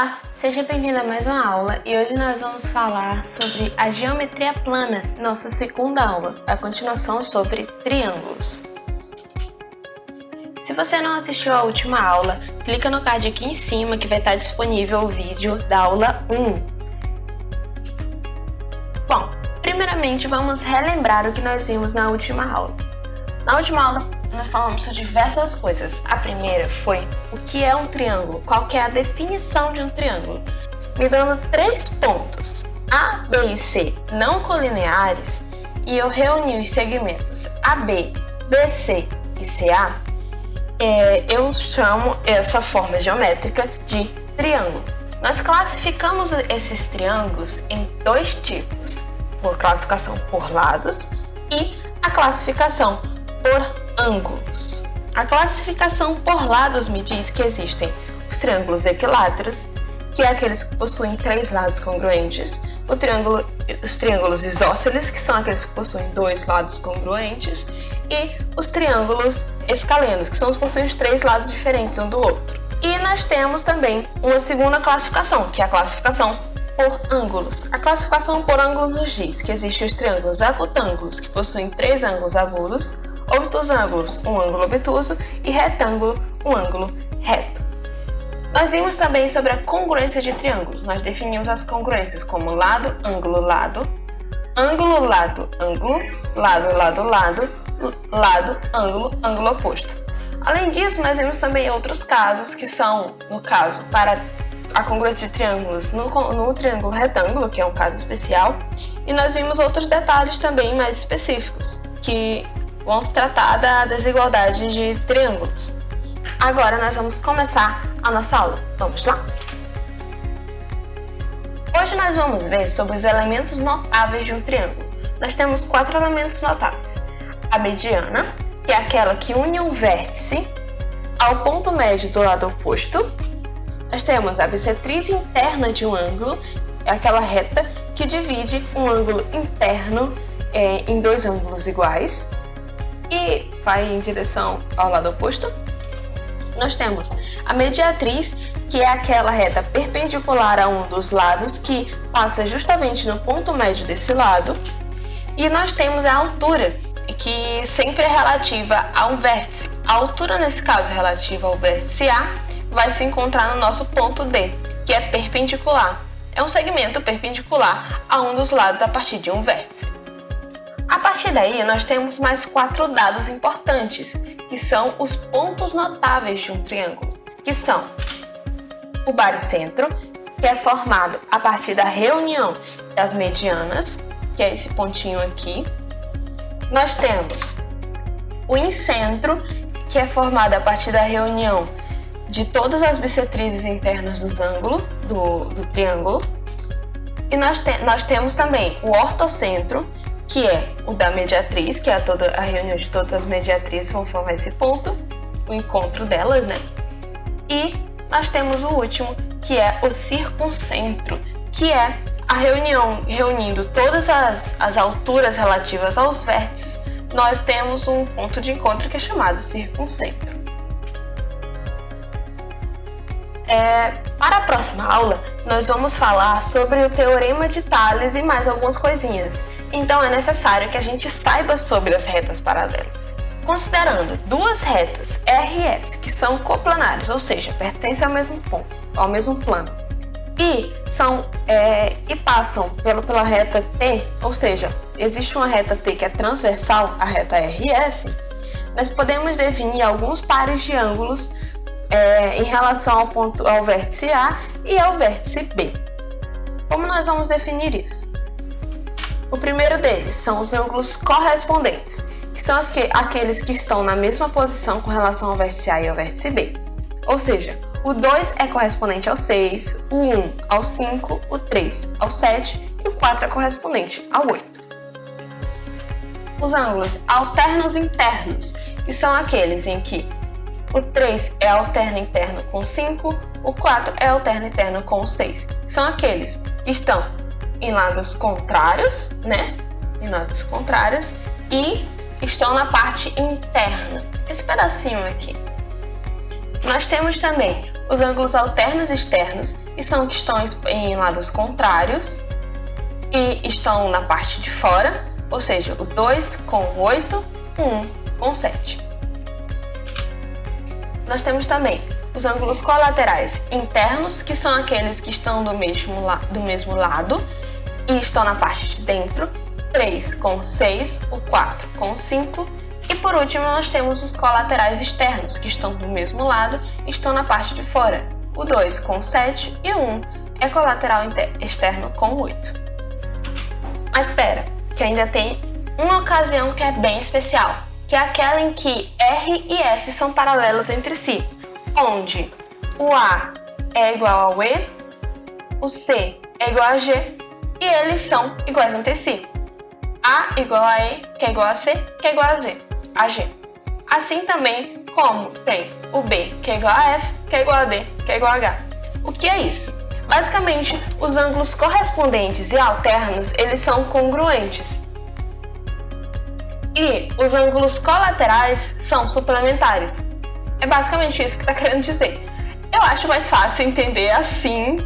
Olá, seja bem-vindo a mais uma aula e hoje nós vamos falar sobre a geometria plana, nossa segunda aula, a continuação sobre triângulos. Se você não assistiu à última aula, clica no card aqui em cima que vai estar disponível o vídeo da aula 1. Bom, primeiramente vamos relembrar o que nós vimos na última aula. Na última aula nós falamos sobre diversas coisas. A primeira foi o que é um triângulo, qual que é a definição de um triângulo, me dando 3 pontos, A, B e C não colineares, e eu reuni os segmentos AB, BC e CA, eu chamo essa forma geométrica de triângulo. Nós classificamos esses triângulos em 2 tipos, por classificação por lados e a classificação por ângulos. A classificação por lados me diz que existem os triângulos equiláteros, que é aqueles que possuem 3 lados congruentes, os triângulos isósceles, que são aqueles que possuem 2 lados congruentes, e os triângulos escalenos, que são os que possuem os 3 lados diferentes um do outro. E nós temos também uma segunda classificação, que é a classificação por ângulos. A classificação por ângulos nos diz que existem os triângulos acutângulos, que possuem 3 ângulos agudos, obtusângulos, um ângulo obtuso, e retângulo, um ângulo reto. Nós vimos também sobre a congruência de triângulos. Nós definimos as congruências como lado, ângulo, lado, ângulo, lado, ângulo, lado, lado, lado, lado, ângulo, ângulo oposto. Além disso, nós vimos também outros casos que são, no caso, para a congruência de triângulos no triângulo retângulo, que é um caso especial, e nós vimos outros detalhes também mais específicos, que vão se tratar da desigualdade de triângulos. Agora nós vamos começar a nossa aula. Vamos lá? Hoje nós vamos ver sobre os elementos notáveis de um triângulo. Nós temos 4 elementos notáveis. A mediana, que é aquela que une um vértice ao ponto médio do lado oposto. Nós temos a bissetriz interna de um ângulo, é aquela reta que divide um ângulo interno em 2 ângulos iguais e vai em direção ao lado oposto. Nós temos a mediatriz, que é aquela reta perpendicular a um dos lados que passa justamente no ponto médio desse lado. E nós temos a altura, que sempre é relativa a um vértice. A altura, nesse caso, relativa ao vértice A, vai se encontrar no nosso ponto D, que é perpendicular. É um segmento perpendicular a um dos lados a partir de um vértice. A partir daí, nós temos mais 4 dados importantes, que são os pontos notáveis de um triângulo, que são o baricentro, que é formado a partir da reunião das medianas, que é esse pontinho aqui. Nós temos o incentro, que é formado a partir da reunião de todas as bissetrizes internas dos ângulos do triângulo. E nós temos também o ortocentro, que é o da mediatriz, que é a reunião de todas as mediatrizes vão formar esse ponto, o encontro delas, né? E nós temos o último, que é o circuncentro, que é a reunião, reunindo todas as alturas relativas aos vértices, nós temos um ponto de encontro que é chamado circuncentro. Para a próxima aula, nós vamos falar sobre o Teorema de Tales e mais algumas coisinhas. Então é necessário que a gente saiba sobre as retas paralelas. Considerando 2 retas RS que são coplanares, ou seja, pertencem ao mesmo ponto, ao mesmo plano, e passam pela reta T, ou seja, existe uma reta T que é transversal à reta RS, nós podemos definir alguns pares de ângulos em relação ao vértice A e ao vértice B. Como nós vamos definir isso? O primeiro deles são os ângulos correspondentes, que são aqueles que estão na mesma posição com relação ao vértice A e ao vértice B. Ou seja, o 2 é correspondente ao 6, o 1 ao 5, o 3 ao 7 e o 4 é correspondente ao 8. Os ângulos alternos internos, que são aqueles em que o 3 é alterno interno com 5, o 4 é alterno interno com 6. São aqueles que estão em lados contrários, né? Em lados contrários e estão na parte interna. Esse pedacinho aqui. Nós temos também os ângulos alternos externos, que são que estão em lados contrários e estão na parte de fora, ou seja, o 2 com 8, o 1 com 7. Nós temos também os ângulos colaterais internos, que são aqueles que estão do mesmo lado e estão na parte de dentro, 3 com 6, o 4 com 5. E por último, nós temos os colaterais externos, que estão do mesmo lado e estão na parte de fora, o 2 com 7 e o 1 é colateral externo com 8. Mas espera, que ainda tem uma ocasião que é bem especial, que é aquela em que R e S são paralelos entre si, onde o A é igual ao E, o C é igual a G e eles são iguais entre si. A igual a E, que é igual a C, que é igual a G. Assim também como tem o B, que é igual a F, que é igual a D, que é igual a H. O que é isso? Basicamente, os ângulos correspondentes e alternos, eles são congruentes. E os ângulos colaterais são suplementares. É basicamente isso que está querendo dizer. Eu acho mais fácil entender assim,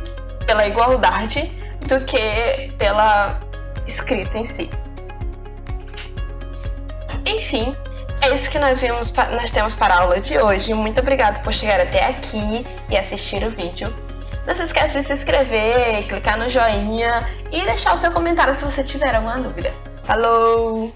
pela igualdade, do que pela escrita em si. Enfim, é isso que nós temos para a aula de hoje. Muito obrigada por chegar até aqui e assistir o vídeo. Não se esqueça de se inscrever, clicar no joinha e deixar o seu comentário se você tiver alguma dúvida. Falou!